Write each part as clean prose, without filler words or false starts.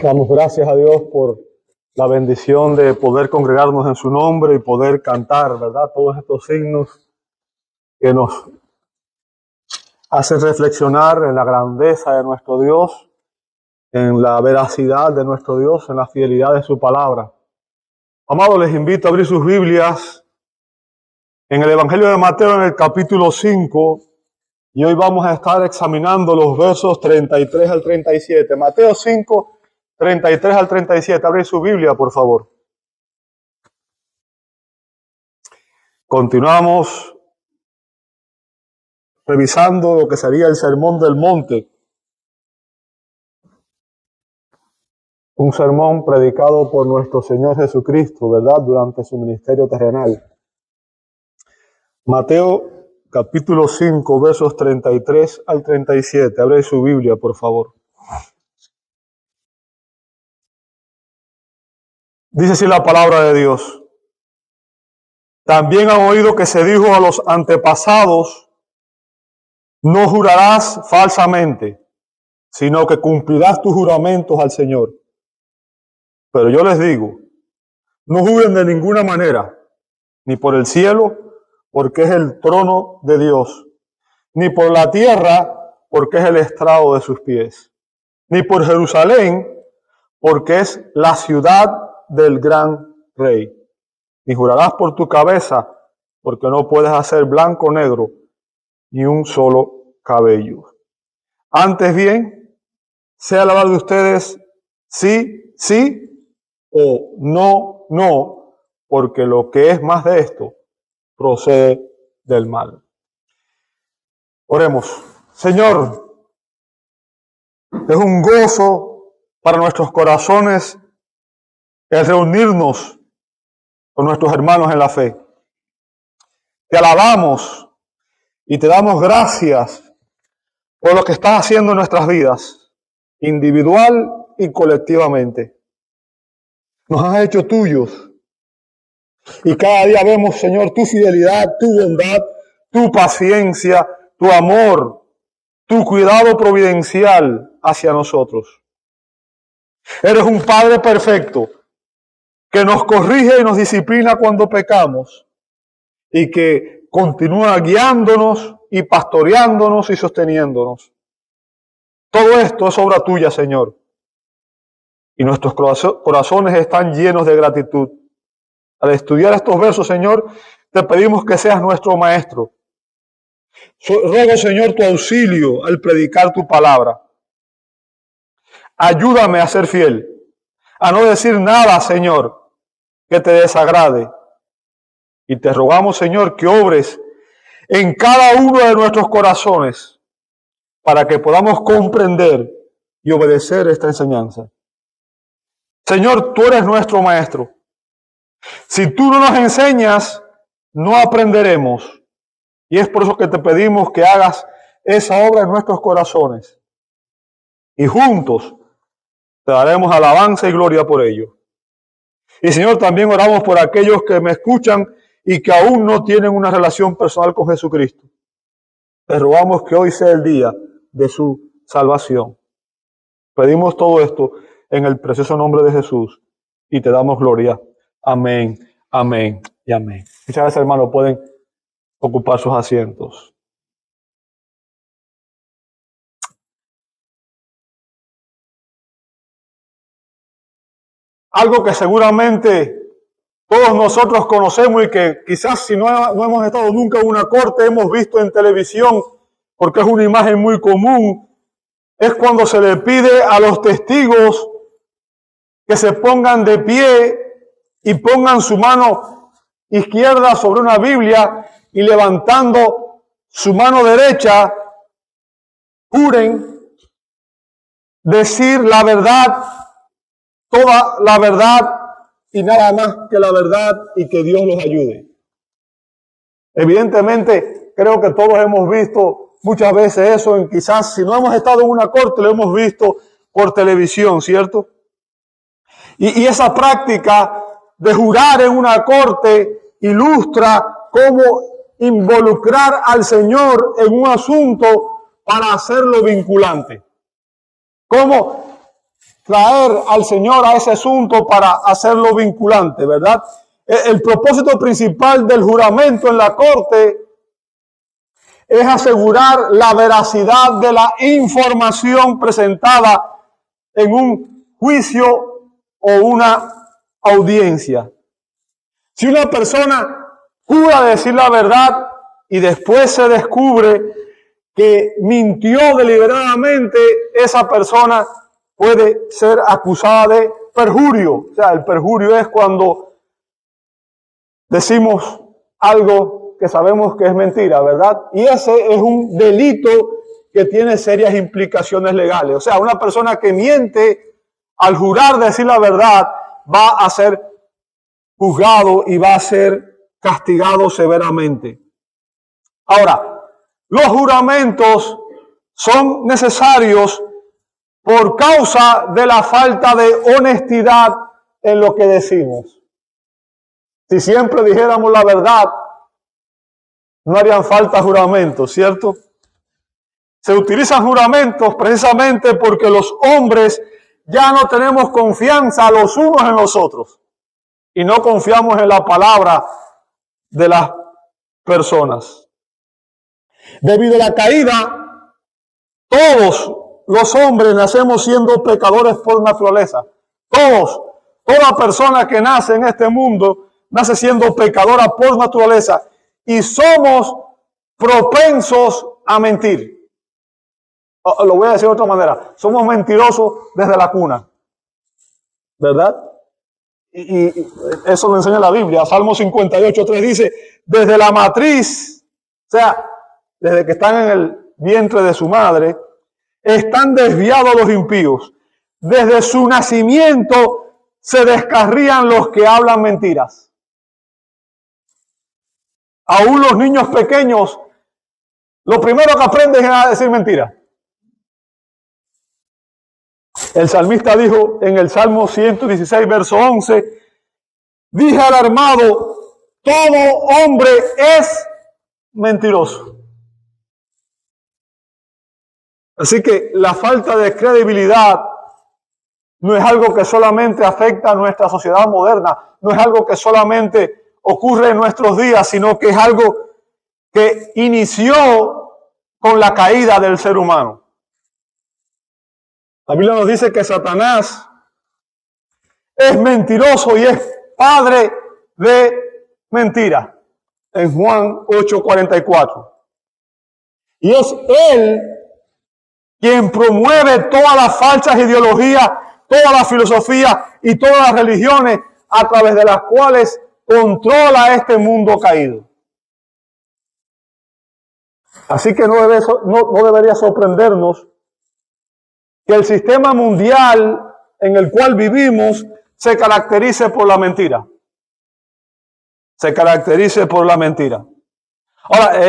Damos gracias a Dios por la bendición de poder congregarnos en su nombre y poder cantar, ¿verdad? Todos estos signos que nos hacen reflexionar en la grandeza de nuestro Dios, en la veracidad de nuestro Dios, en la fidelidad de su palabra. Amados, les invito a abrir sus Biblias en el Evangelio de Mateo en el capítulo 5 y hoy vamos a estar examinando los versos 33 al 37. Mateo 5, 33 al 37. Abre su Biblia, por favor. Continuamos revisando lo que sería el Sermón del Monte. Un sermón predicado por nuestro Señor Jesucristo, ¿verdad? Durante su ministerio terrenal. Mateo capítulo 5, versos 33 al 37. Abre su Biblia, por favor. Dice así la palabra de Dios. También han oído que se dijo a los antepasados: no jurarás falsamente, sino que cumplirás tus juramentos al Señor. Pero yo les digo, no juren de ninguna manera, ni por el cielo, porque es el trono de Dios, ni por la tierra, porque es el estrado de sus pies, ni por Jerusalén, porque es la ciudad del gran rey. Ni jurarás por tu cabeza, porque no puedes hacer blanco o negro, ni un solo cabello. Antes bien, sea la verdad de ustedes sí, sí, o no, no, porque lo que es más de esto procede del mal. Oremos. Señor, es un gozo para nuestros corazones el reunirnos con nuestros hermanos en la fe. Te alabamos y te damos gracias por lo que estás haciendo en nuestras vidas, individual y colectivamente. Nos has hecho tuyos. Y cada día vemos, Señor, tu fidelidad, tu bondad, tu paciencia, tu amor, tu cuidado providencial hacia nosotros. Eres un Padre perfecto que nos corrige y nos disciplina cuando pecamos y que continúa guiándonos y pastoreándonos y sosteniéndonos. Todo esto es obra tuya, Señor. Y nuestros corazones están llenos de gratitud. Al estudiar estos versos, Señor, te pedimos que seas nuestro maestro. Ruego, Señor, tu auxilio al predicar tu palabra. Ayúdame a ser fiel, a no decir nada, Señor, que te desagrade. Y te rogamos, Señor, que obres en cada uno de nuestros corazones para que podamos comprender y obedecer esta enseñanza. Señor, tú eres nuestro maestro. Si tú no nos enseñas, no aprenderemos. Y es por eso que te pedimos que hagas esa obra en nuestros corazones. Y juntos te daremos alabanza y gloria por ello. Y Señor, también oramos por aquellos que me escuchan y que aún no tienen una relación personal con Jesucristo. Te rogamos que hoy sea el día de su salvación. Pedimos todo esto en el precioso nombre de Jesús y te damos gloria. Amén, amén y amén. Muchas gracias, hermanos. Pueden ocupar sus asientos. Algo que seguramente todos nosotros conocemos y que quizás si no hemos estado nunca en una corte, hemos visto en televisión, porque es una imagen muy común, es cuando se le pide a los testigos que se pongan de pie y pongan su mano izquierda sobre una Biblia y levantando su mano derecha, juren decir la verdad, toda la verdad y nada más que la verdad y que Dios los ayude. Evidentemente, creo que todos hemos visto muchas veces eso, quizás si no hemos estado en una corte, lo hemos visto por televisión, ¿cierto? Y esa práctica de jurar en una corte ilustra cómo involucrar al Señor en un asunto para hacerlo vinculante. Cómo traer al Señor a ese asunto para hacerlo vinculante, ¿verdad? El propósito principal del juramento en la corte es asegurar la veracidad de la información presentada en un juicio o una audiencia. Si una persona jura decir la verdad y después se descubre que mintió deliberadamente, esa persona puede ser acusada de perjurio. O sea, el perjurio es cuando decimos algo que sabemos que es mentira, ¿verdad? Y ese es un delito que tiene serias implicaciones legales. O sea, una persona que miente al jurar decir la verdad va a ser juzgado y va a ser castigado severamente. Ahora, los juramentos son necesarios por causa de la falta de honestidad en lo que decimos. Si siempre dijéramos la verdad, no harían falta juramentos, ¿cierto? Se utilizan juramentos precisamente porque los hombres ya no tenemos confianza los unos en los otros y no confiamos en la palabra de las personas. Debido a la caída, todos los hombres nacemos siendo pecadores por naturaleza. Toda persona que nace en este mundo nace siendo pecadora por naturaleza y somos propensos a mentir. Lo voy a decir de otra manera. Somos mentirosos desde la cuna, ¿verdad? Y eso lo enseña la Biblia. Salmo 58:3 dice, desde la matriz, o sea, desde que están en el vientre de su madre, están desviados los impíos. Desde su nacimiento se descarrían los que hablan mentiras. Aún los niños pequeños, lo primero que aprenden es a decir mentiras. El salmista dijo en el Salmo 116, verso 11, dije alarmado, todo hombre es mentiroso. Así que la falta de credibilidad no es algo que solamente afecta a nuestra sociedad moderna, no es algo que solamente ocurre en nuestros días, sino que es algo que inició con la caída del ser humano. La Biblia nos dice que Satanás es mentiroso y es padre de mentira. En Juan 8:44. Y es él quien promueve todas las falsas ideologías, toda la filosofía y todas las religiones a través de las cuales controla este mundo caído. Así que no debería sorprendernos que el sistema mundial en el cual vivimos se caracterice por la mentira. Se caracterice por la mentira. Ahora,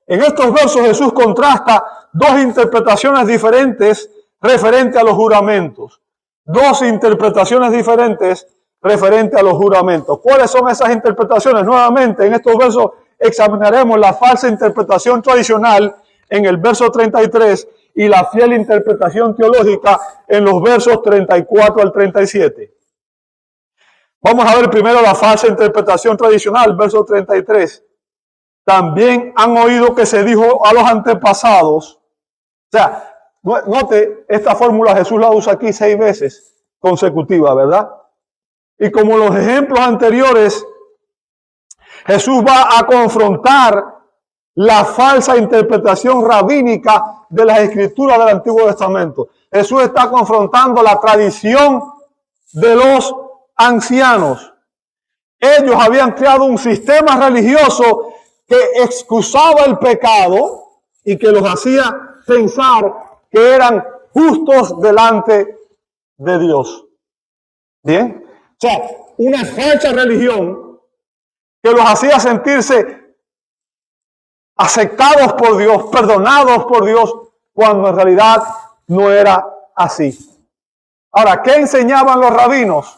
en estos versos Jesús contrasta dos interpretaciones diferentes referente a los juramentos. Dos interpretaciones diferentes referente a los juramentos. ¿Cuáles son esas interpretaciones? Nuevamente, en estos versos examinaremos la falsa interpretación tradicional en el verso 33 y la fiel interpretación teológica en los versos 34 al 37. Vamos a ver primero la falsa interpretación tradicional, verso 33. También han oído que se dijo a los antepasados. O sea, note, esta fórmula Jesús la usa aquí 6 veces consecutiva, ¿verdad? Y como los ejemplos anteriores, Jesús va a confrontar la falsa interpretación rabínica de las escrituras del Antiguo Testamento. Jesús está confrontando la tradición de los ancianos. Ellos habían creado un sistema religioso que excusaba el pecado y que los hacía pensar que eran justos delante de Dios. ¿Bien? O sea, una falsa religión que los hacía sentirse aceptados por Dios, perdonados por Dios, cuando en realidad no era así. Ahora, ¿qué enseñaban los rabinos?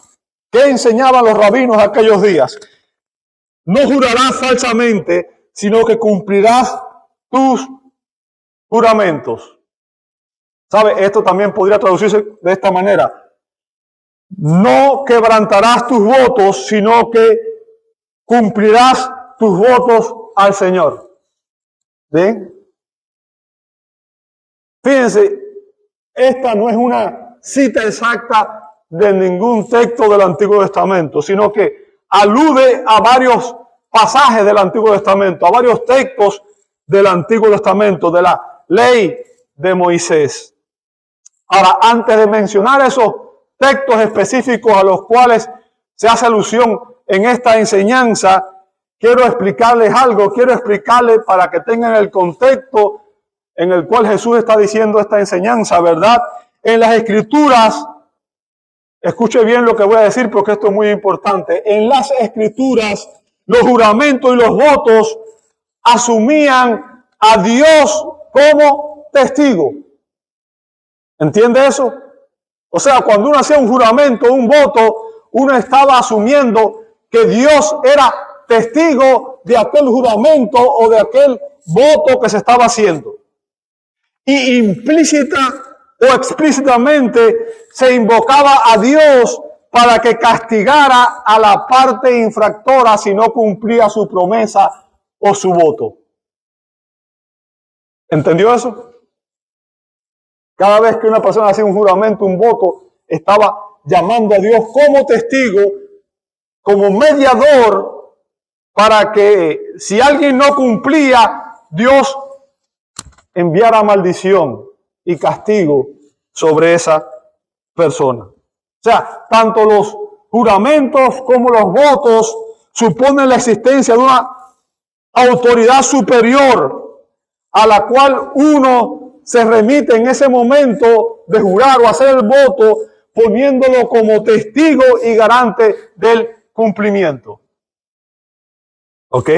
¿Qué enseñaban los rabinos aquellos días? No jurarás falsamente, sino que cumplirás tus juramentos. ¿Sabe? Esto también podría traducirse de esta manera. no quebrantarás tus votos, sino que cumplirás tus votos al Señor. ¿Ven? Fíjense, esta no es una cita exacta de ningún texto del Antiguo Testamento, sino que alude a varios pasajes del Antiguo Testamento, a varios textos del Antiguo Testamento, de la ley de Moisés. Ahora, antes de mencionar esos textos específicos a los cuales se hace alusión en esta enseñanza, quiero explicarles algo, quiero explicarles para que tengan el contexto en el cual Jesús está diciendo esta enseñanza, ¿verdad? En las Escrituras, escuche bien lo que voy a decir porque esto es muy importante. En las Escrituras, los juramentos y los votos asumían a Dios como testigo. ¿Entiende eso? O sea, cuando uno hacía un juramento, un voto, uno estaba asumiendo que Dios era testigo de aquel juramento o de aquel voto que se estaba haciendo. Y implícita o explícitamente se invocaba a Dios para que castigara a la parte infractora si no cumplía su promesa o su voto. ¿Entendió eso? Cada vez que una persona hacía un juramento, un voto, estaba llamando a Dios como testigo, como mediador, para que si alguien no cumplía, Dios enviara maldición y castigo sobre esa persona. O sea, tanto los juramentos como los votos suponen la existencia de una autoridad superior a la cual uno se remite en ese momento de jurar o hacer el voto, poniéndolo como testigo y garante del cumplimiento. ¿Ok?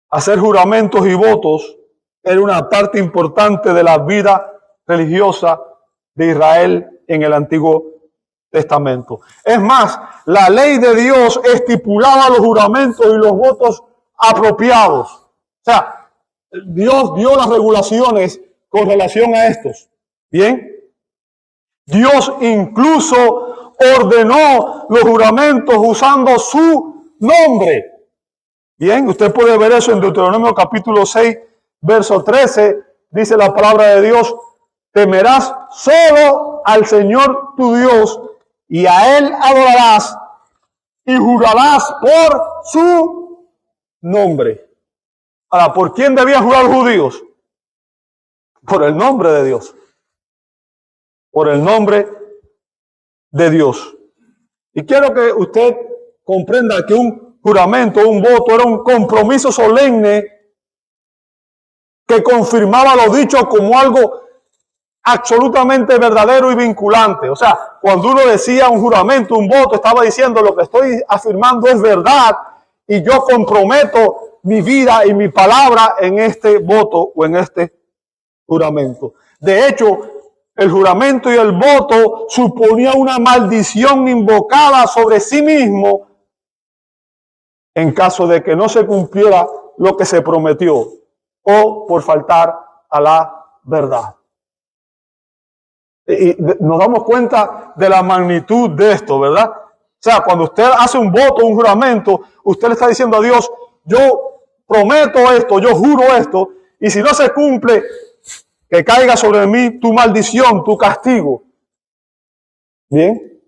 Hacer juramentos y votos era una parte importante de la vida religiosa de Israel en el Antiguo Testamento. Es más, la ley de Dios estipulaba los juramentos y los votos apropiados. O sea, Dios dio las regulaciones con relación a estos. ¿Bien? Dios incluso ordenó los juramentos usando su nombre. Bien, usted puede ver eso en Deuteronomio capítulo 6, verso 13. Dice la palabra de Dios: temerás solo al Señor tu Dios y a Él adorarás y jurarás por su nombre. Ahora, ¿por quién debían jurar los judíos? Por el nombre de Dios. Por el nombre de Dios. Y quiero que usted comprenda que un juramento, un voto, era un compromiso solemne que confirmaba lo dicho como algo absolutamente verdadero y vinculante. O sea, cuando uno decía un juramento, un voto, estaba diciendo: lo que estoy afirmando es verdad y yo comprometo mi vida y mi palabra en este voto o en este juramento. De hecho, el juramento y el voto suponía una maldición invocada sobre sí mismo en caso de que no se cumpliera lo que se prometió o por faltar a la verdad. Y nos damos cuenta de la magnitud de esto, ¿verdad? O sea, cuando usted hace un voto, un juramento, usted le está diciendo a Dios: yo prometo esto, yo juro esto, y si no se cumple, que caiga sobre mí tu maldición, tu castigo. Bien.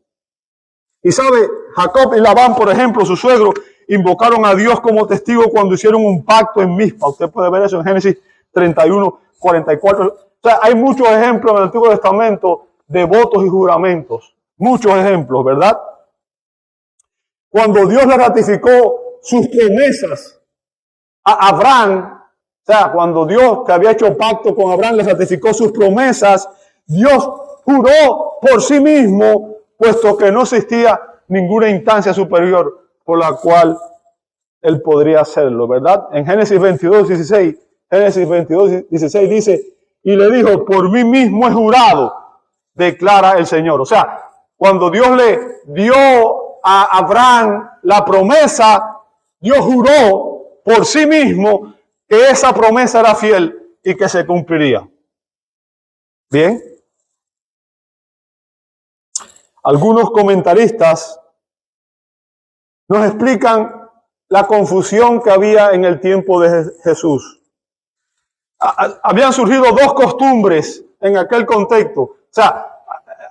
Y sabe, Jacob y Labán, por ejemplo, su suegro, invocaron a Dios como testigo cuando hicieron un pacto en Mizpa. Usted puede ver eso en Génesis 31, 44. O sea, hay muchos ejemplos en el Antiguo Testamento de votos y juramentos. Muchos ejemplos, ¿verdad? Cuando Dios le ratificó sus promesas a Abraham, o sea, cuando Dios, que había hecho pacto con Abraham, le ratificó sus promesas, Dios juró por sí mismo, puesto que no existía ninguna instancia superior por la cual él podría hacerlo, ¿verdad? En Génesis 22, 16, Génesis 22, 16 dice: y le dijo: por mí mismo he jurado, declara el Señor. O sea, cuando Dios le dio a Abraham la promesa, Dios juró por sí mismo que esa promesa era fiel y que se cumpliría. Bien. algunos comentaristas nos explican la confusión que había en el tiempo de Jesús. Habían surgido dos costumbres en aquel contexto. O sea,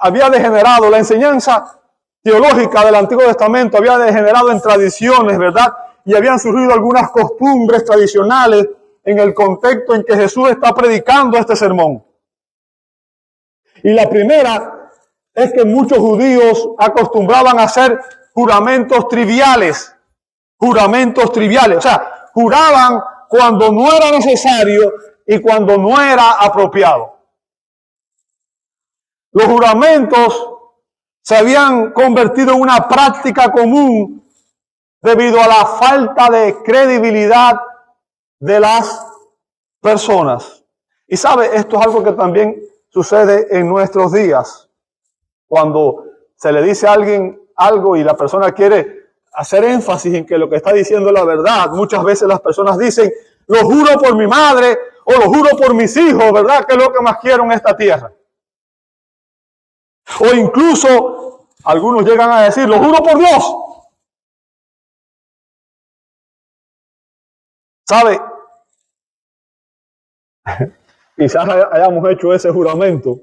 había degenerado la enseñanza teológica del Antiguo Testamento, había degenerado en tradiciones, ¿verdad? Y habían surgido algunas costumbres tradicionales en el contexto en que Jesús está predicando este sermón. Y la primera es que muchos judíos acostumbraban a hacer juramentos triviales. Juramentos triviales. O sea, juraban cuando no era necesario y cuando no era apropiado. Los juramentos se habían convertido en una práctica común debido a la falta de credibilidad de las personas. Y sabe, esto es algo que también sucede en nuestros días. Cuando se le dice a alguien algo y la persona quiere hacer énfasis en que lo que está diciendo es la verdad, muchas veces las personas dicen, lo juro por mi madre o lo juro por mis hijos, ¿verdad? Que es lo que más quiero en esta tierra. O incluso algunos llegan a decir, lo juro por Dios. ¿Sabe? Quizás hayamos hecho ese juramento.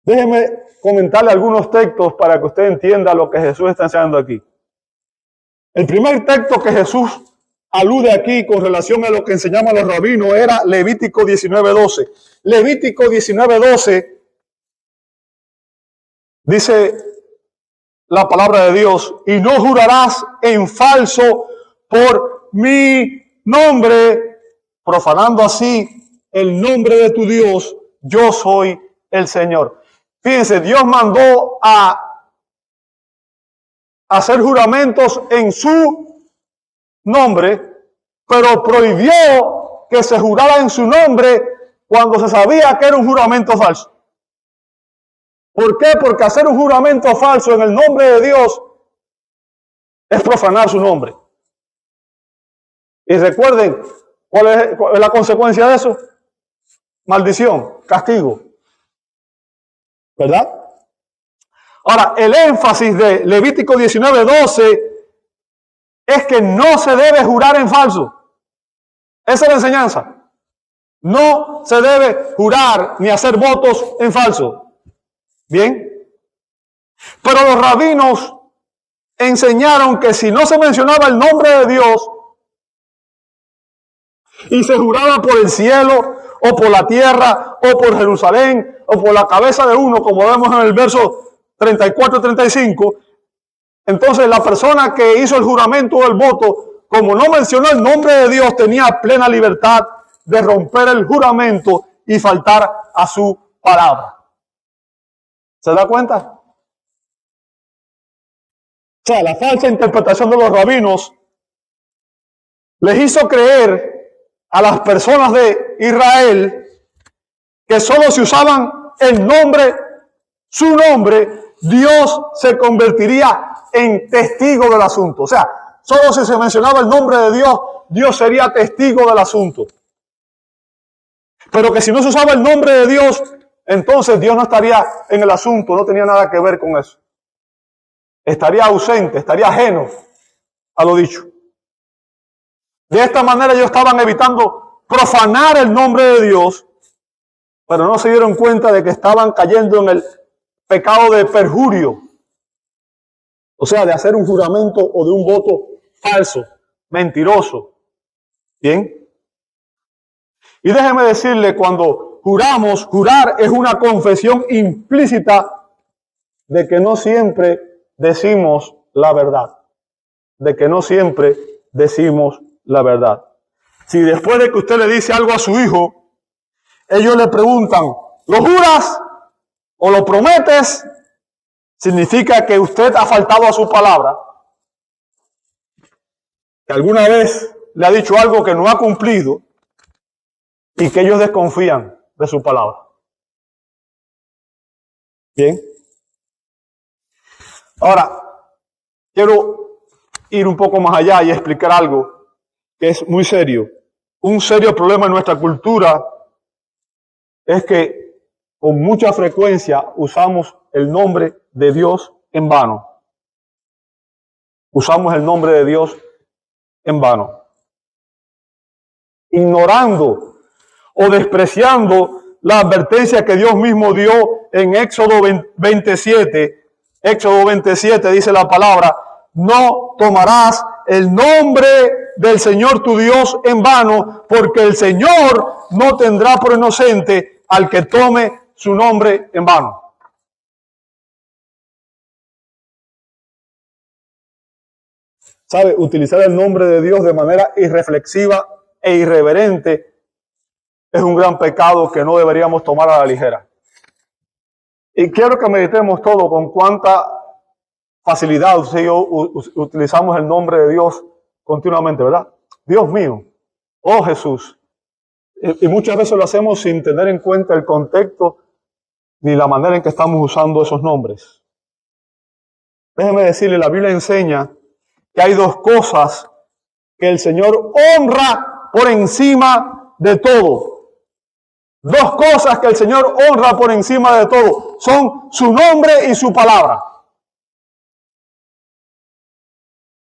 Déjeme comentarle algunos textos para que usted entienda lo que Jesús está enseñando aquí. El primer texto que Jesús alude aquí con relación a lo que enseñaban los rabinos era Levítico 19:12. Levítico 19:12 dice la palabra de Dios, y no jurarás en falso por mi nombre, profanando así el nombre de tu Dios, yo soy el Señor. Fíjense, Dios mandó a hacer juramentos en su nombre, pero prohibió que se jurara en su nombre cuando se sabía que era un juramento falso. ¿Por qué? Porque hacer un juramento falso en el nombre de Dios es profanar su nombre. Y recuerden, ¿cuál es la consecuencia de eso? Maldición, castigo. ¿Verdad? Ahora, el énfasis de Levítico 19:12 es que no se debe jurar en falso. Esa es la enseñanza. No se debe jurar ni hacer votos en falso. Bien. Pero los rabinos enseñaron que si no se mencionaba el nombre de Dios y se juraba por el cielo o por la tierra o por Jerusalén o por la cabeza de uno, como vemos en el verso 34-35, entonces la persona que hizo el juramento o el voto, como no mencionó el nombre de Dios, tenía plena libertad de romper el juramento y faltar a su palabra. ¿Se da cuenta? O sea, la falsa interpretación de los rabinos les hizo creer a las personas de Israel que solo si usaban el nombre, su nombre, Dios se convertiría en testigo del asunto. O sea, solo si se mencionaba el nombre de Dios, Dios sería testigo del asunto. Pero que si no se usaba el nombre de Dios, entonces Dios no estaría en el asunto, no tenía nada que ver con eso. Estaría ausente, estaría ajeno a lo dicho. De esta manera ellos estaban evitando profanar el nombre de Dios, pero no se dieron cuenta de que estaban cayendo en el pecado de perjurio. O sea, de hacer un juramento o de un voto falso, mentiroso. ¿Bien? Y déjeme decirle, cuando juramos, jurar es una confesión implícita de que no siempre decimos la verdad. De que no siempre decimos la verdad. Si después de que usted le dice algo a su hijo, ellos le preguntan, ¿lo juras o lo prometes? Significa que usted ha faltado a su palabra. Que alguna vez le ha dicho algo que no ha cumplido y que ellos desconfían de su palabra. Bien. Ahora, quiero ir un poco más allá y explicar algo que es muy serio. Un serio problema en nuestra cultura es que con mucha frecuencia usamos el nombre de Dios en vano. Usamos el nombre de Dios en vano. Ignorando o despreciando la advertencia que Dios mismo dio en Éxodo 27. Éxodo 27 dice la palabra: no tomarás el nombre del Señor tu Dios en vano, porque el Señor no tendrá por inocente al que tome su nombre en vano. ¿Sabe? Utilizar el nombre de Dios de manera irreflexiva e irreverente es un gran pecado que no deberíamos tomar a la ligera. Y quiero que meditemos todo con cuánta facilidad usted y yo utilizamos el nombre de Dios continuamente, ¿verdad? Dios mío, oh Jesús. Y muchas veces lo hacemos sin tener en cuenta el contexto ni la manera en que estamos usando esos nombres. Déjeme decirle, la Biblia enseña que hay dos cosas que el Señor honra por encima de todo. Dos cosas que el Señor honra por encima de todo son su nombre y su palabra.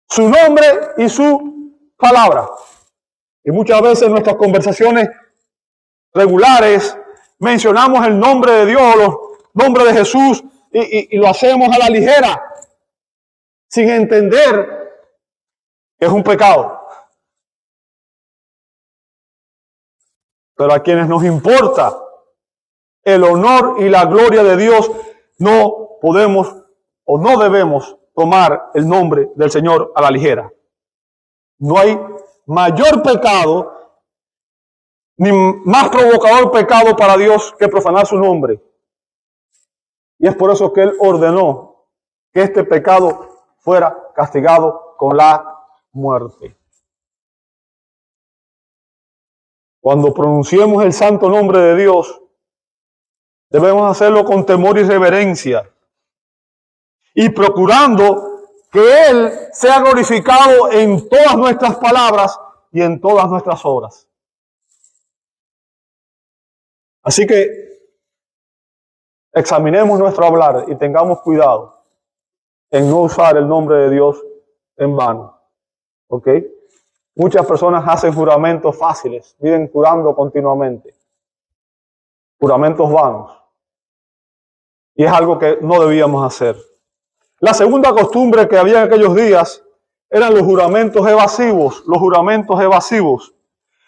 Su nombre y su palabra. Y muchas veces en nuestras conversaciones regulares mencionamos el nombre de Dios, los nombres de Jesús, y lo hacemos a la ligera, sin entender que es un pecado. Pero a quienes nos importa el honor y la gloria de Dios, no podemos o no debemos tomar el nombre del Señor a la ligera. No hay mayor pecado, ni más provocador pecado para Dios que profanar su nombre. Y es por eso que Él ordenó que este pecado fuera castigado con la muerte. Cuando pronunciemos el santo nombre de Dios, debemos hacerlo con temor y reverencia, y procurando que Él sea glorificado en todas nuestras palabras y en todas nuestras obras. Así que examinemos nuestro hablar y tengamos cuidado en no usar el nombre de Dios en vano. ¿Ok? Muchas personas hacen juramentos fáciles, viven jurando continuamente. Juramentos vanos. Y es algo que no debíamos hacer. La segunda costumbre que había en aquellos días eran los juramentos evasivos. Los juramentos evasivos.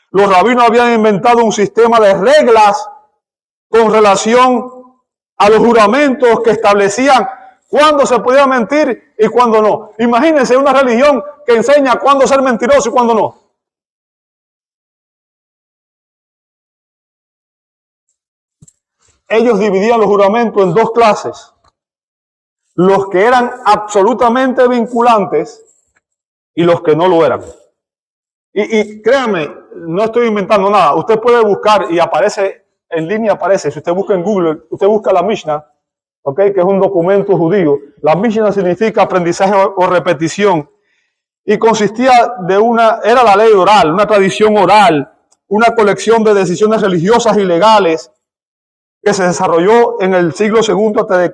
Los rabinos habían inventado un sistema de reglas con relación a los juramentos que establecían cuándo se podía mentir y cuándo no. Imagínense una religión que enseña cuándo ser mentiroso y cuándo no. Ellos dividían los juramentos en dos clases. Los que eran absolutamente vinculantes y los que no lo eran. Y créanme, no estoy inventando nada. Usted puede buscar y aparece, en línea aparece, si usted busca en Google, usted busca la Mishnah, ¿okay? Que es un documento judío. La Mishnah significa aprendizaje o repetición. Y consistía era la ley oral, una tradición oral, una colección de decisiones religiosas y legales que se desarrolló en el siglo II a.C.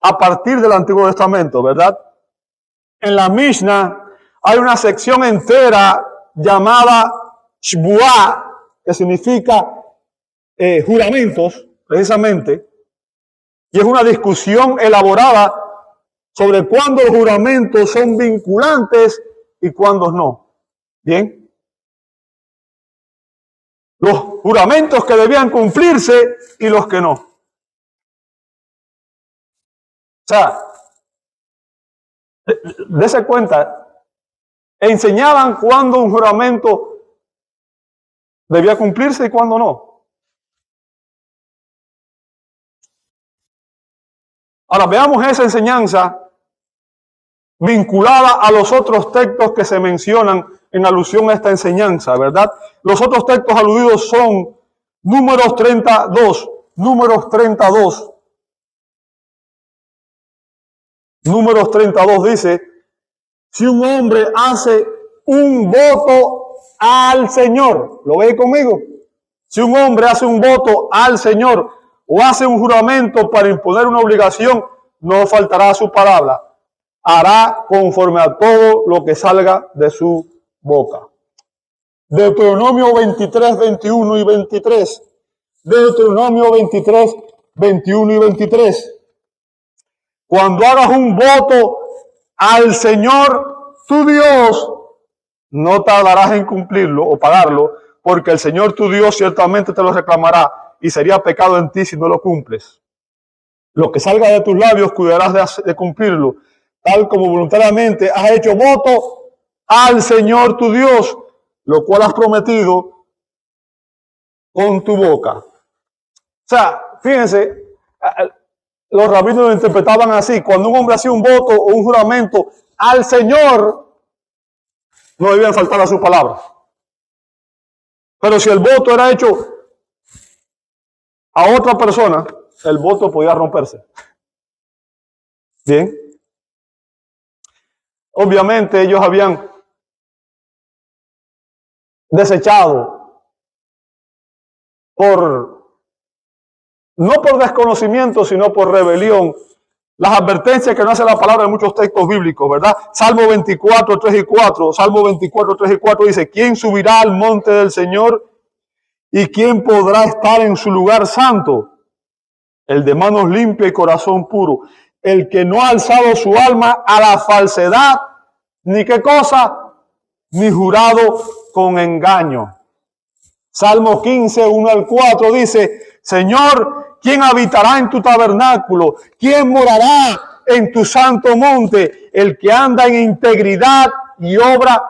a partir del Antiguo Testamento, ¿verdad? En la Mishnah hay una sección entera llamada Shbuah, que significa juramentos, precisamente, y es una discusión elaborada sobre cuándo los juramentos son vinculantes y cuándo no. ¿Bien? Los juramentos que debían cumplirse y los que no. O sea, dése cuenta, enseñaban cuándo un juramento debía cumplirse y cuándo no. Ahora veamos esa enseñanza vinculada a los otros textos que se mencionan en alusión a esta enseñanza, ¿verdad? Los otros textos aludidos son Números 32. Números 32. Números 32 dice: si un hombre hace un voto al Señor, ¿lo ve conmigo? Si un hombre hace un voto al Señor o hace un juramento para imponer una obligación, no faltará a su palabra. Hará conforme a todo lo que salga de su boca. Deuteronomio 23, 21 y 23. Deuteronomio 23, 21 y 23. Cuando hagas un voto al Señor tu Dios, no tardarás en cumplirlo o pagarlo, porque el Señor tu Dios ciertamente te lo reclamará y sería pecado en ti si no lo cumples. Lo que salga de tus labios cuidarás de cumplirlo, tal como voluntariamente has hecho voto al Señor tu Dios, lo cual has prometido con tu boca. O sea, fíjense, los rabinos lo interpretaban así: cuando un hombre hacía un voto o un juramento al Señor, no debían faltar a su palabra. Pero si el voto era hecho a otra persona, el voto podía romperse. Bien. Obviamente ellos habían desechado no por desconocimiento, sino por rebelión, las advertencias que nos hace la palabra en muchos textos bíblicos, ¿verdad? Salmo 24, 3 y 4. Salmo 24, 3 y 4 dice: ¿quién subirá al monte del Señor y quién podrá estar en su lugar santo? El de manos limpias y corazón puro, el que no ha alzado su alma a la falsedad, ni qué cosa, ni jurado con engaño. Salmo 15, 1 al 4 dice: Señor, ¿quién habitará en tu tabernáculo? ¿Quién morará en tu santo monte? El que anda en integridad y obra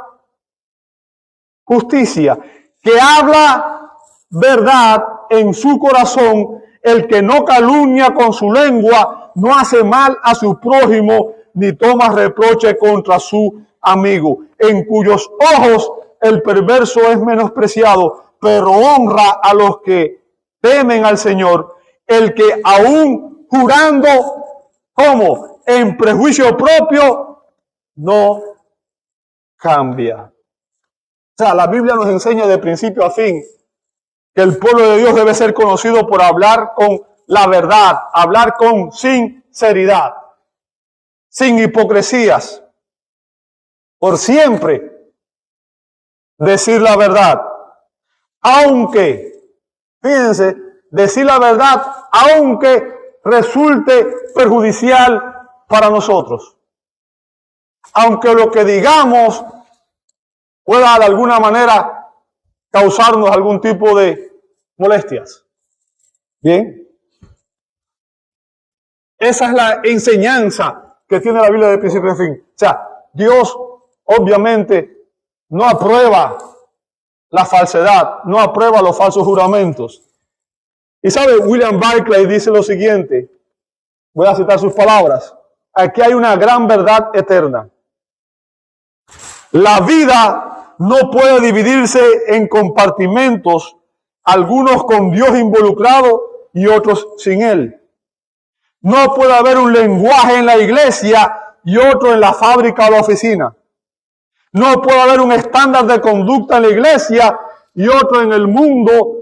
justicia, que habla verdad en su corazón, el que no calumnia con su lengua, no hace mal a su prójimo, ni toma reproche contra su amigo, en cuyos ojos el perverso es menospreciado, pero honra a los que temen al Señor, el que aún jurando, como en prejuicio propio, no cambia. O sea, la Biblia nos enseña de principio a fin que el pueblo de Dios debe ser conocido por hablar con la verdad, hablar con sinceridad, sin hipocresías, por siempre decir la verdad. Aunque, fíjense, decir la verdad, aunque resulte perjudicial para nosotros. Aunque lo que digamos pueda de alguna manera causarnos algún tipo de molestias. Bien. Esa es la enseñanza que tiene la Biblia de principio a fin. O sea, Dios obviamente no aprueba la falsedad, no aprueba los falsos juramentos. Y sabe, William Barclay dice lo siguiente, voy a citar sus palabras: aquí hay una gran verdad eterna. La vida no puede dividirse en compartimentos, algunos con Dios involucrado y otros sin Él. No puede haber un lenguaje en la iglesia y otro en la fábrica o la oficina. No puede haber un estándar de conducta en la iglesia y otro en el mundo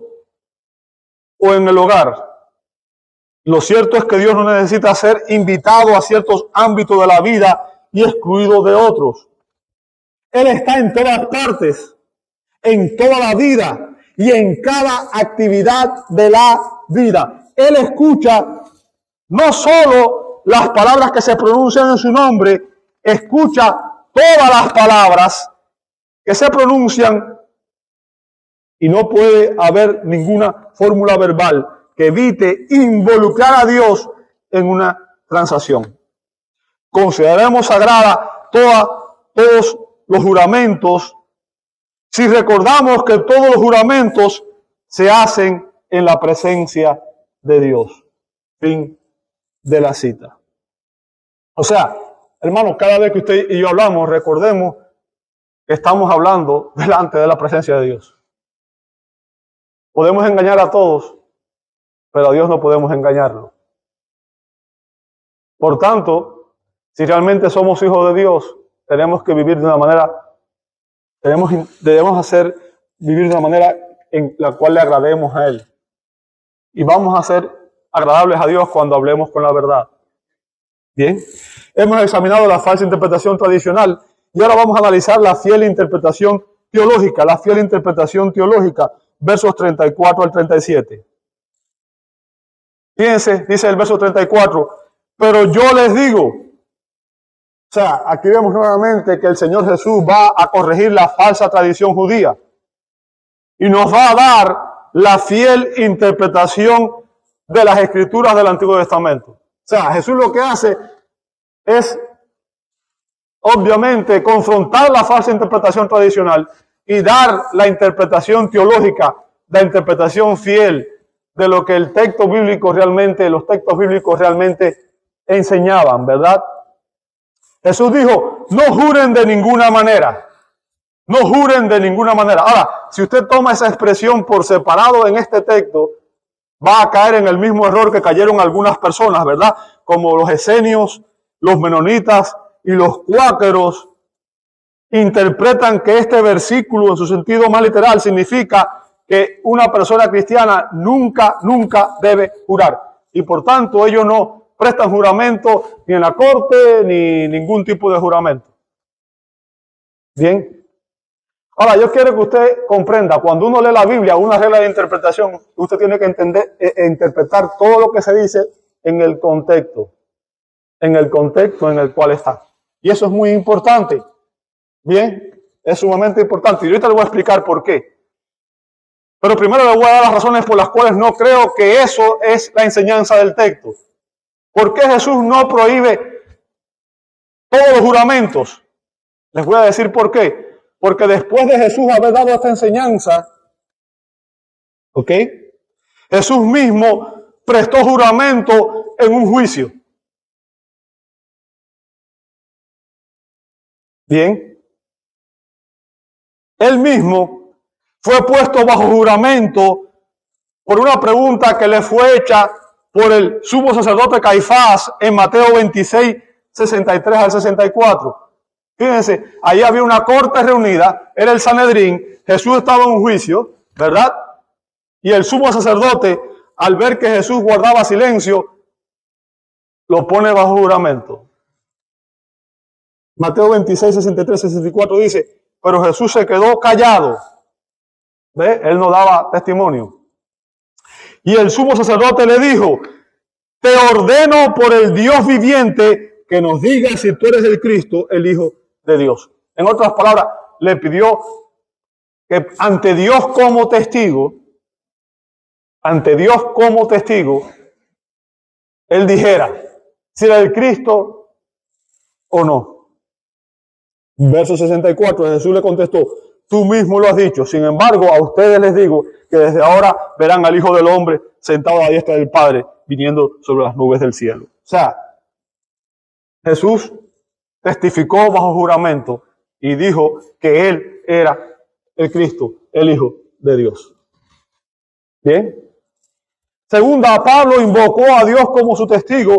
o en el hogar. Lo cierto es que Dios no necesita ser invitado a ciertos ámbitos de la vida y excluido de otros. Él está en todas partes, en toda la vida y en cada actividad de la vida. Él escucha no solo las palabras que se pronuncian en su nombre, escucha todas las palabras que se pronuncian, y no puede haber ninguna fórmula verbal que evite involucrar a Dios en una transacción. Consideremos sagrada todos los juramentos, si recordamos que todos los juramentos se hacen en la presencia de Dios. Fin de la cita. O sea, hermanos, cada vez que usted y yo hablamos, recordemos que estamos hablando delante de la presencia de Dios. Podemos engañar a todos, pero a Dios no podemos engañarlo. Por tanto, si realmente somos hijos de Dios, tenemos que vivir de una manera, debemos vivir de una manera en la cual le agrademos a Él. Y vamos a hacer agradables a Dios cuando hablemos con la verdad. Bien, hemos examinado la falsa interpretación tradicional y ahora vamos a analizar la fiel interpretación teológica, versos 34 al 37. Fíjense, dice el verso 34, pero yo les digo, o sea, aquí vemos nuevamente que el Señor Jesús va a corregir la falsa tradición judía y nos va a dar la fiel interpretación de las Escrituras del Antiguo Testamento. O sea, Jesús lo que hace es, obviamente, confrontar la falsa interpretación tradicional y dar la interpretación teológica, la interpretación fiel de lo que los textos bíblicos realmente enseñaban, ¿verdad? Jesús dijo, no juren de ninguna manera. No juren de ninguna manera. Ahora, si usted toma esa expresión por separado en este texto, va a caer en el mismo error que cayeron algunas personas, ¿verdad? Como los esenios, los menonitas y los cuáqueros interpretan que este versículo en su sentido más literal significa que una persona cristiana nunca debe jurar. Y por tanto ellos no prestan juramento ni en la corte ni ningún tipo de juramento. Bien. Ahora yo quiero que usted comprenda, cuando uno lee la Biblia, una regla de interpretación, usted tiene que entender interpretar todo lo que se dice en el contexto en el cual está. Y eso es muy importante. Bien, es sumamente importante. Y ahorita le voy a explicar por qué. Pero primero le voy a dar las razones por las cuales no creo que eso es la enseñanza del texto. ¿Por qué Jesús no prohíbe todos los juramentos? Les voy a decir por qué. Porque después de Jesús haber dado esta enseñanza, ¿ok? Jesús mismo prestó juramento en un juicio. Bien. Él mismo fue puesto bajo juramento por una pregunta que le fue hecha por el sumo sacerdote Caifás en Mateo 26, 63 al 64. Fíjense, ahí había una corte reunida, era el Sanedrín, Jesús estaba en un juicio, ¿verdad? Y el sumo sacerdote, al ver que Jesús guardaba silencio, lo pone bajo juramento. Mateo 26, 63, 64 dice, pero Jesús se quedó callado. ¿Ve? Él no daba testimonio. Y el sumo sacerdote le dijo, te ordeno por el Dios viviente que nos digas si tú eres el Cristo, el Hijo de Dios. En otras palabras, le pidió que ante Dios como testigo, él dijera si era el Cristo o no. Verso 64, Jesús le contestó, tú mismo lo has dicho, sin embargo a ustedes les digo que desde ahora verán al Hijo del Hombre sentado a la diestra del Padre, viniendo sobre las nubes del cielo. O sea, Jesús testificó bajo juramento y dijo que Él era el Cristo, el Hijo de Dios. Bien. Segunda, Pablo invocó a Dios como su testigo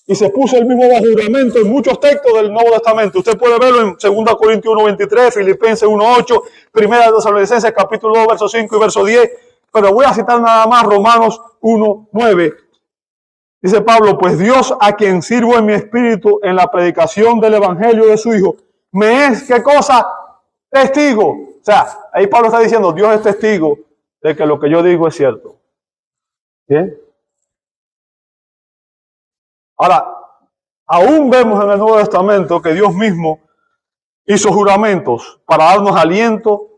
y se puso el mismo bajo juramento en muchos textos del Nuevo Testamento. Usted puede verlo en 2 Corintios 1:23, Filipenses 1:8, 1 Tesalonicenses capítulo 2, verso 5 y verso 10. Pero voy a citar nada más Romanos 1:9. Dice Pablo, pues Dios a quien sirvo en mi espíritu en la predicación del evangelio de su Hijo, me es, ¿qué cosa? Testigo. O sea, ahí Pablo está diciendo, Dios es testigo de que lo que yo digo es cierto. ¿Bien? Ahora, aún vemos en el Nuevo Testamento que Dios mismo hizo juramentos para darnos aliento,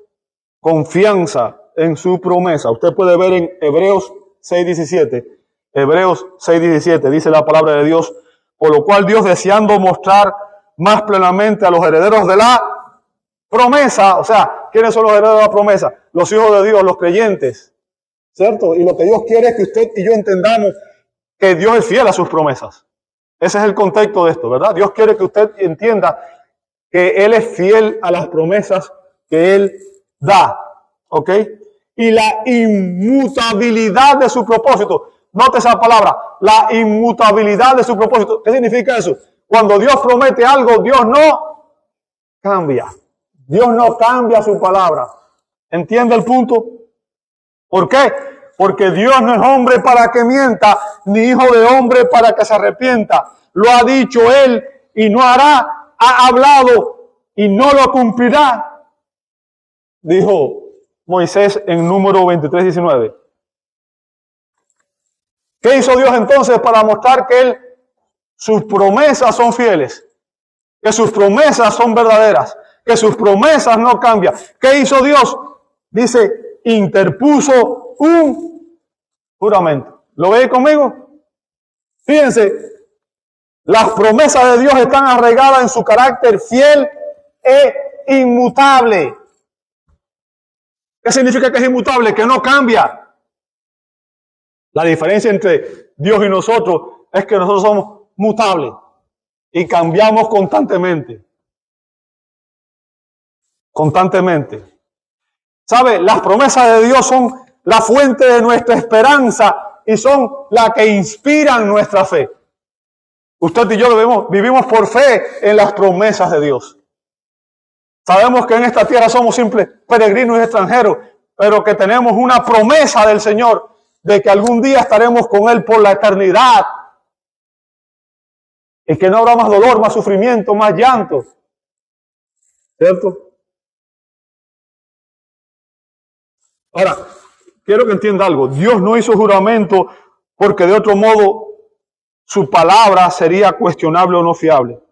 confianza en su promesa. Usted puede ver en Hebreos 6:17. Hebreos 6:17 dice la palabra de Dios, por lo cual Dios, deseando mostrar más plenamente a los herederos de la promesa, o sea, ¿quiénes son los herederos de la promesa? Los hijos de Dios, los creyentes, ¿cierto? Y lo que Dios quiere es que usted y yo entendamos que Dios es fiel a sus promesas. Ese es el contexto de esto, ¿verdad? Dios quiere que usted entienda que Él es fiel a las promesas que Él da, ¿ok? Y la inmutabilidad de su propósito. Note esa palabra, la inmutabilidad de su propósito. ¿Qué significa eso? Cuando Dios promete algo, Dios no cambia. Dios no cambia su palabra. ¿Entiende el punto? ¿Por qué? Porque Dios no es hombre para que mienta, ni hijo de hombre para que se arrepienta. Lo ha dicho Él y no hará, ha hablado y no lo cumplirá, dijo Moisés en Número 23:19. ¿Qué hizo Dios entonces para mostrar que sus promesas son fieles? Que sus promesas son verdaderas, que sus promesas no cambian. ¿Qué hizo Dios? Dice, interpuso un juramento. ¿Lo ve conmigo? Fíjense, las promesas de Dios están arraigadas en su carácter fiel e inmutable. ¿Qué significa que es inmutable? Que no cambia. La diferencia entre Dios y nosotros es que nosotros somos mutables y cambiamos constantemente. Constantemente. ¿Sabe? Las promesas de Dios son la fuente de nuestra esperanza y son las que inspiran nuestra fe. Usted y yo vivimos por fe en las promesas de Dios. Sabemos que en esta tierra somos simples peregrinos y extranjeros, pero que tenemos una promesa del Señor de que algún día estaremos con Él por la eternidad. Y que no habrá más dolor, más sufrimiento, más llanto. ¿Cierto? Ahora, quiero que entienda algo. Dios no hizo juramento porque de otro modo su palabra sería cuestionable o no fiable,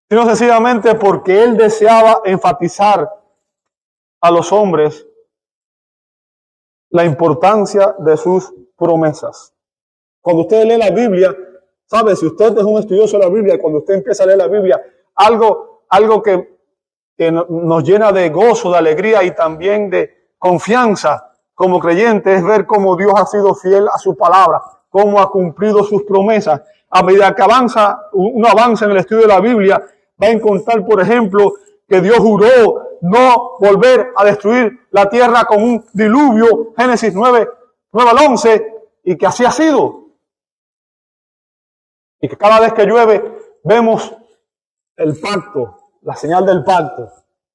sino sencillamente porque Él deseaba enfatizar a los hombres la importancia de sus promesas. Cuando usted lee la Biblia, sabe, si usted es un estudioso de la Biblia, cuando usted empieza a leer la Biblia, algo que nos llena de gozo, de alegría y también de confianza como creyente es ver cómo Dios ha sido fiel a su palabra, cómo ha cumplido sus promesas. A medida que uno avanza en el estudio de la Biblia, va a encontrar, por ejemplo, que Dios juró no volver a destruir la tierra con un diluvio, Génesis 9 al 11, y que así ha sido. Y que cada vez que llueve vemos el pacto, la señal del pacto,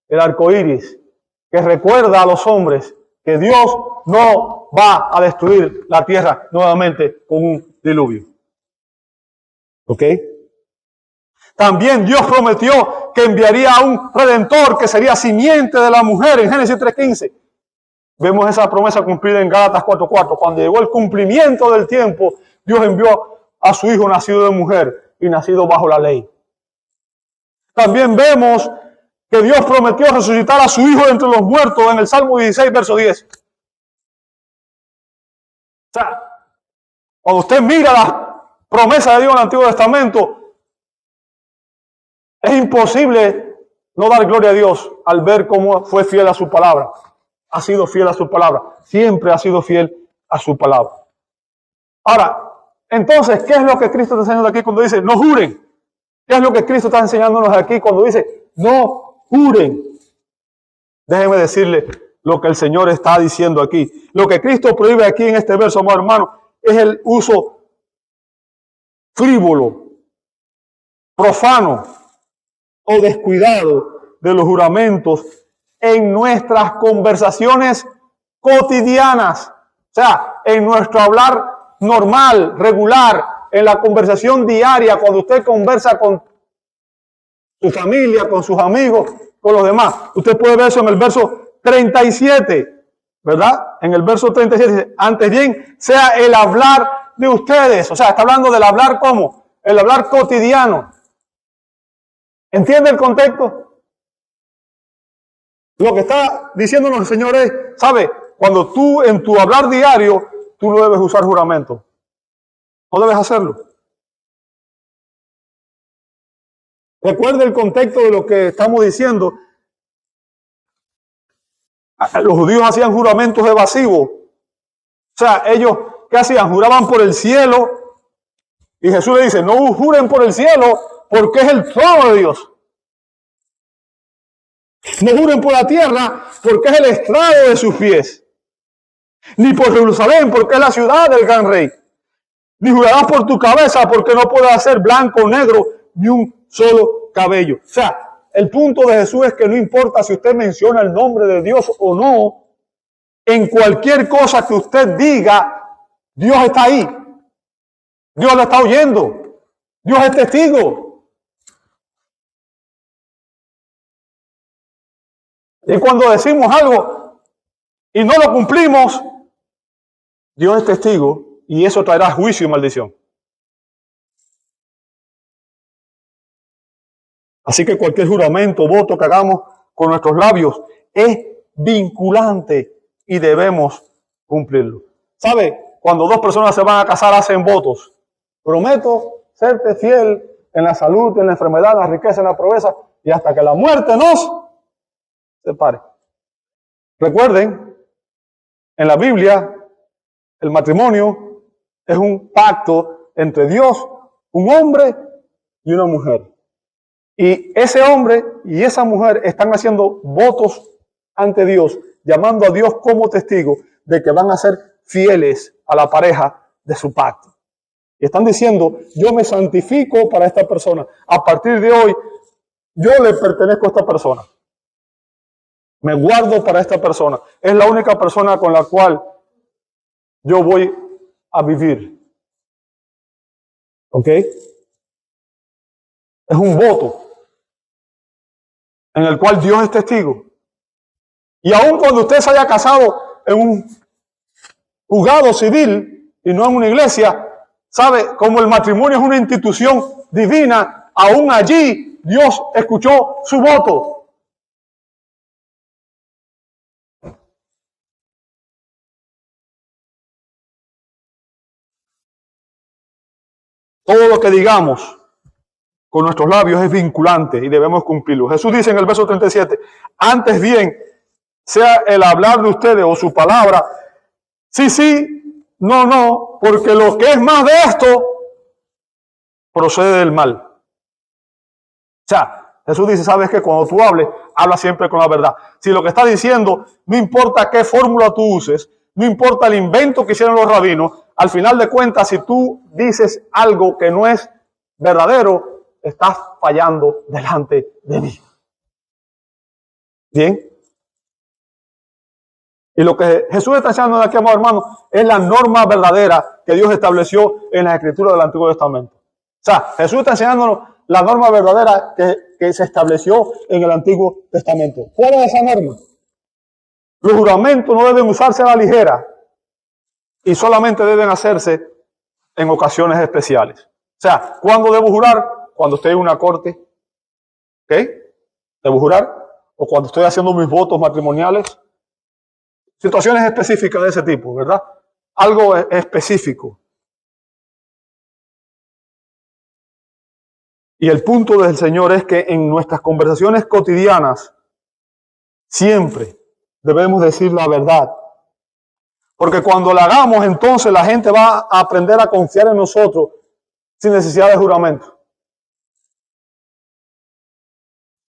el arco iris, que recuerda a los hombres que Dios no va a destruir la tierra nuevamente con un diluvio. ¿Ok? También Dios prometió que enviaría a un redentor que sería simiente de la mujer en Génesis 3:15. Vemos esa promesa cumplida en Gálatas 4:4. Cuando llegó el cumplimiento del tiempo, Dios envió a su hijo nacido de mujer y nacido bajo la ley. También vemos que Dios prometió resucitar a su hijo entre los muertos en el Salmo 16, verso 10. O sea, cuando usted mira las promesas de Dios en el Antiguo Testamento, es imposible no dar gloria a Dios al ver cómo fue fiel a su palabra. Ha sido fiel a su palabra. Siempre ha sido fiel a su palabra. Ahora, entonces, ¿qué es lo que Cristo está enseñando aquí cuando dice no juren? ¿Qué es lo que Cristo está enseñándonos aquí cuando dice no juren? Déjeme decirle lo que el Señor está diciendo aquí. Lo que Cristo prohíbe aquí en este verso, hermano, es el uso frívolo, profano o descuidado de los juramentos en nuestras conversaciones cotidianas. O sea, en nuestro hablar normal, regular, en la conversación diaria, cuando usted conversa con su familia, con sus amigos, con los demás. Usted puede ver eso en el verso 37, ¿verdad? En el verso 37 dice, antes bien sea el hablar de ustedes. O sea, está hablando del hablar ¿cómo? El hablar cotidiano. ¿Entiende el contexto? Lo que está diciéndonos el Señor es, ¿sabe? Cuando tú en tu hablar diario, tú no debes usar juramento. No debes hacerlo. Recuerde el contexto de lo que estamos diciendo. Los judíos hacían juramentos evasivos. O sea, ellos, ¿qué hacían? Juraban por el cielo. Y Jesús le dice, no juren por el cielo porque es el trono de Dios. No juren por la tierra porque es el estrado de sus pies. Ni por Jerusalén porque es la ciudad del gran rey. Ni jurarás por tu cabeza porque no puedes hacer blanco o negro ni un solo cabello. O sea, el punto de Jesús es que no importa si usted menciona el nombre de Dios o no, En cualquier cosa que usted diga, Dios está ahí. Dios lo está oyendo. Dios es testigo. Y cuando decimos algo y no lo cumplimos, Dios es testigo y eso traerá juicio y maldición. Así que cualquier juramento o voto que hagamos con nuestros labios es vinculante y debemos cumplirlo. ¿Sabe? Cuando dos personas se van a casar hacen votos. Prometo serte fiel en la salud, en la enfermedad, en la riqueza, en la pobreza y hasta que la muerte nos separe. Recuerden, en la Biblia, el matrimonio es un pacto entre Dios, un hombre y una mujer. Y ese hombre y esa mujer están haciendo votos ante Dios, llamando a Dios como testigo de que van a ser fieles a la pareja de su pacto. Y están diciendo, yo me santifico para esta persona. A partir de hoy, yo le pertenezco a esta persona. Me guardo para esta persona. Es la única persona con la cual yo voy a vivir. ¿Ok? Es un voto en el cual Dios es testigo. Y aun cuando usted se haya casado en un juzgado civil y no en una iglesia, ¿sabe? Como el matrimonio es una institución divina, aún allí Dios escuchó su voto. Todo lo que digamos con nuestros labios es vinculante y debemos cumplirlo. Jesús dice en el verso 37, antes bien, sea el hablar de ustedes o su palabra, sí, sí, no, no, porque lo que es más de esto procede del mal. O sea, Jesús dice, sabes que cuando tú hables, habla siempre con la verdad. Si lo que está diciendo, no importa qué fórmula tú uses, no importa el invento que hicieron los rabinos, al final de cuentas, si tú dices algo que no es verdadero, estás fallando delante de mí. ¿Bien? Y lo que Jesús está enseñando aquí, amados hermanos, es la norma verdadera que Dios estableció en las Escrituras del Antiguo Testamento. O sea, Jesús está enseñándonos la norma verdadera que se estableció en el Antiguo Testamento. ¿Cuál es esa norma? Los juramentos no deben usarse a la ligera y solamente deben hacerse en ocasiones especiales. O sea, ¿cuándo debo jurar? Cuando estoy en una corte. ¿Ok? Debo jurar. O cuando estoy haciendo mis votos matrimoniales. Situaciones específicas de ese tipo, ¿verdad? Algo específico. Y el punto del Señor es que en nuestras conversaciones cotidianas siempre debemos decir la verdad. Porque cuando la hagamos, entonces la gente va a aprender a confiar en nosotros sin necesidad de juramento.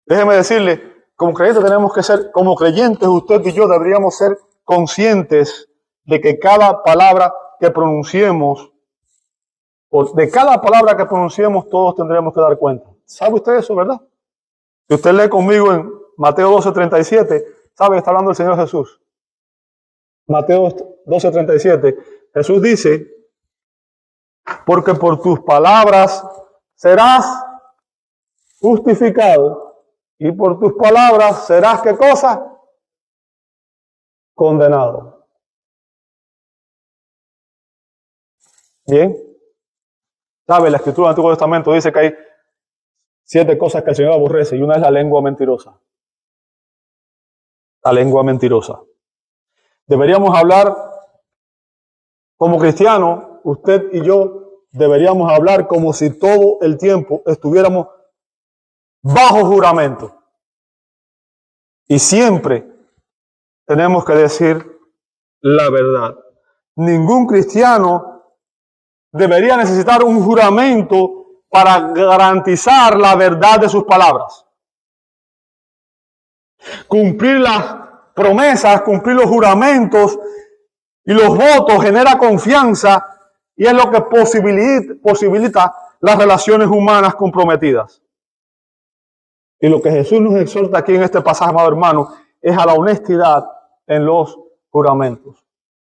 Déjeme decirle, como creyentes tenemos que ser, como creyentes usted y yo deberíamos ser conscientes de que cada palabra que pronunciemos, o de cada palabra que pronunciemos, todos tendremos que dar cuenta. ¿Sabe usted eso, verdad? Si usted lee conmigo en Mateo 12:37, ¿sabe? Está hablando el Señor Jesús. Mateo 12:37, Jesús dice, porque por tus palabras serás justificado y por tus palabras serás, ¿qué cosa? Condenado. Bien. ¿Sabe? La Escritura del Antiguo Testamento dice que hay 7 cosas que el Señor aborrece y una es la lengua mentirosa. La lengua mentirosa. Deberíamos hablar como cristianos, usted y yo deberíamos hablar como si todo el tiempo estuviéramos bajo juramento. Y siempre tenemos que decir la verdad. Ningún cristiano debería necesitar un juramento para garantizar la verdad de sus palabras. Cumplir las promesas, cumplir los juramentos y los votos genera confianza y es lo que posibilita las relaciones humanas comprometidas. Y lo que Jesús nos exhorta aquí en este pasaje, amado hermano, es a la honestidad en los juramentos,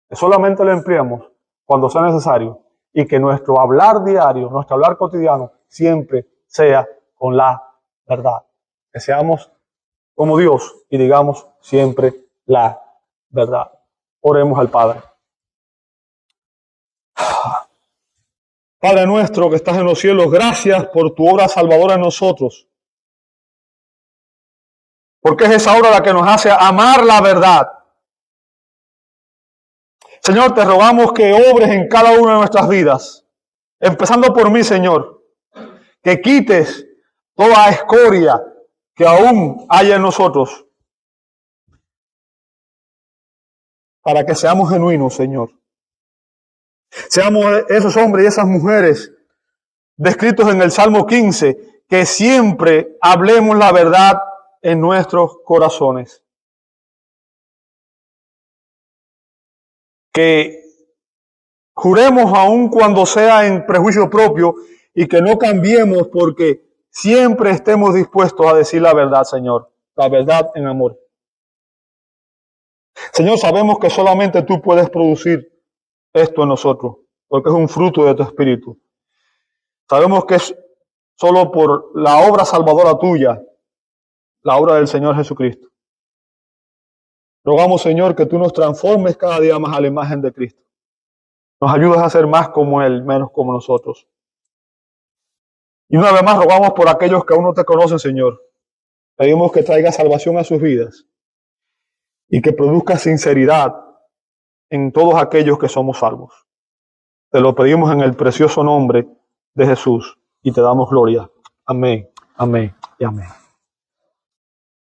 que solamente lo empleamos cuando sea necesario y que nuestro hablar diario, nuestro hablar cotidiano, siempre sea con la verdad. Que seamos como Dios y digamos siempre la verdad. Oremos al Padre. Padre nuestro que estás en los cielos, gracias por tu obra salvadora en nosotros. Porque es esa obra la que nos hace amar la verdad. Señor, te rogamos que obres en cada una de nuestras vidas. Empezando por mí, Señor. Que quites toda escoria que aún haya en nosotros. Para que seamos genuinos, Señor. Seamos esos hombres y esas mujeres descritos en el Salmo 15, que siempre hablemos la verdad en nuestros corazones. Que juremos aun cuando sea en prejuicio propio y que no cambiemos porque siempre estemos dispuestos a decir la verdad, Señor. La verdad en amor. Señor, sabemos que solamente tú puedes producir esto en nosotros, porque es un fruto de tu espíritu. Sabemos que es solo por la obra salvadora tuya, la obra del Señor Jesucristo. Rogamos, Señor, que tú nos transformes cada día más a la imagen de Cristo. Nos ayudes a ser más como Él, menos como nosotros. Y una vez más rogamos por aquellos que aún no te conocen, Señor. Pedimos que traiga salvación a sus vidas y que produzca sinceridad en todos aquellos que somos salvos. Te lo pedimos en el precioso nombre de Jesús y te damos gloria. Amén, amén y amén.